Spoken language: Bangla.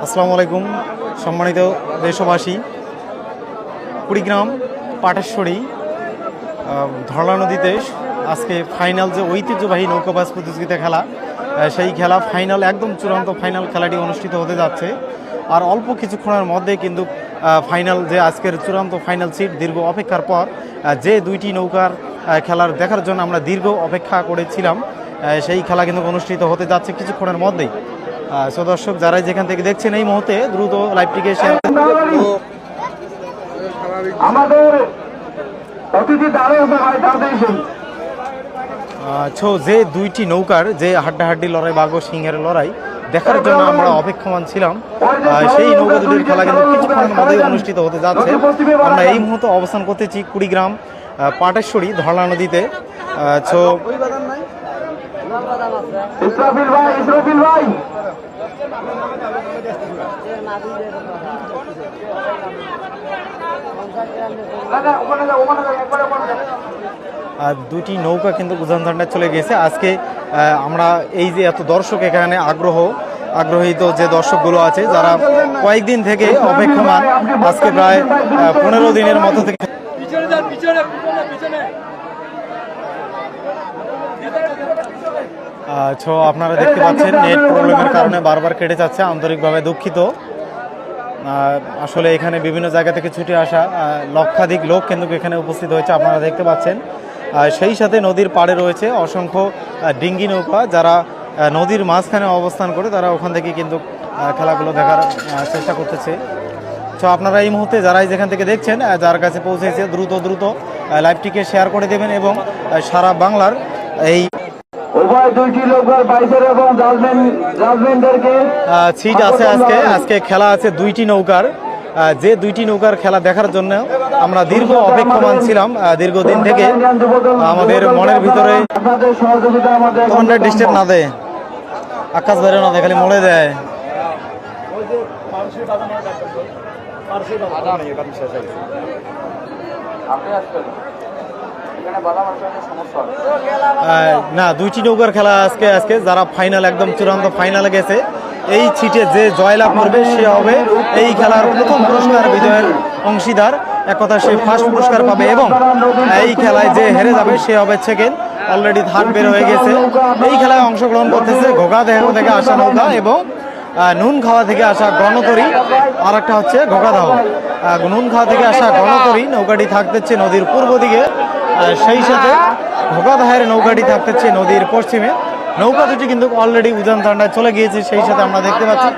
আসসালামু আলাইকুম সম্মানিত দেশবাসী। কুড়িগ্রাম পাটেশ্বরী ধরলা নদীতে আজকে ফাইনাল যে ঐতিহ্যবাহী নৌকাবাজ প্রতিযোগিতা খেলা, সেই খেলা ফাইনাল একদম চূড়ান্ত ফাইনাল খেলাটি অনুষ্ঠিত হতে যাচ্ছে। আর অল্প কিছুক্ষণের মধ্যে কিন্তু ফাইনাল যে আজকের চূড়ান্ত ফাইনাল সিট দীর্ঘ অপেক্ষার পর যে দুইটি নৌকার খেলার দেখার জন্য আমরা দীর্ঘ অপেক্ষা করেছিলাম, সেই খেলা কিন্তু অনুষ্ঠিত হতে যাচ্ছে কিছুক্ষণের মধ্যেই। সো দর্শক যারা যেখান থেকে দেখছেন এই মুহূর্তে দ্রুত লাইভটিকে শেয়ার আমাদের অতিথি যে দুইটি নৌকার যে হাড্ডাহাড্ডি লড়াই, বাঘ ও সিংহের লড়াই দেখার জন্য আমরা অপেক্ষমান ছিলাম, সেই নৌকা দুটির খেলা কিন্তু কিছুক্ষণের মধ্যেই অনুষ্ঠিত হতে যাচ্ছে। আমরা এই মুহূর্তে অবস্থান করতেছি কুড়িগ্রাম পাটেশ্বরী ধরলা নদীতে। দুটি নৌকা কিন্তু উজান ধান্ডায় চলে গেছে। আজকে আমরা এই যে এত দর্শক এখানে আগ্রহীত যে দর্শকগুলো আছে, যারা কয়েকদিন থেকে অপেক্ষমান, আজকে প্রায় 15 দিনের মতো থেকে আপনারা দেখতে পাচ্ছেন নেট প্রবলেমের কারণে বারবার কেটে যাচ্ছে, আন্তরিকভাবে দুঃখিত। আসলে এখানে বিভিন্ন জায়গা থেকে ছুটে আসা লক্ষাধিক লোক কিন্তু এখানে উপস্থিত হয়েছে, আপনারা দেখতে পাচ্ছেন। সেই সাথে নদীর পাড়ে রয়েছে অসংখ্য ডিঙ্গি নৌকা, যারা নদীর মাঝখানে অবস্থান করে তারা ওখান থেকে কিন্তু খেলাগুলো দেখার চেষ্টা করতেছে। তো আপনারা এই মুহূর্তে যারাই যেখান থেকে দেখছেন, যার কাছে পৌঁছেছে দ্রুত লাইভটিকে শেয়ার করে দেবেন এবং সারা বাংলার এই সিট আছে। আজকে খেলা আছে দুইটি নৌকার, যে দুইটি নৌকার খেলা দেখার জন্য আমরা দীর্ঘ অপেক্ষমান ছিলাম দীর্ঘদিন থেকে। আমাদের মনের ভিতরে ডিস্টার্ব না দেয়, আকাশ বাইরে না দেয়, খালি মনে দেয়। না, দুইটি নৌকার খেলা আজকে যারা ফাইনাল একদম চূড়ান্ত ফাইনালে গেছে, এই সিটে যে জয়লাভ করবে সে হবে এই খেলার প্রথম পুরস্কার বিজয়ের অংশীদার। এক কথা সে ফার্স্ট পুরস্কার পাবে এবং এই খেলায় যে হেরে যাবে সে হবে সেকেন্ড। অলরেডি থার্ড বের হয়ে গেছে। এই খেলায় অংশগ্রহণ করতেছে ঘোগাদেহ থেকে আসা নৌকা এবং নুন খাওয়া থেকে আসা গণতরী, আর একটা হচ্ছে ঘোগাদাহ। নুন খাওয়া থেকে আসা গণতরী নৌকাটি থাকতেছে নদীর পূর্ব দিকে, সেই সাথে ঘোগাদাহের নৌকাটি থাকতেছে নদীর পশ্চিমে। নৌকা দুটি কিন্তু অলরেডি উজান ঠান্ডায় চলে গিয়েছে, সেই সাথে আমরা দেখতে পাচ্ছি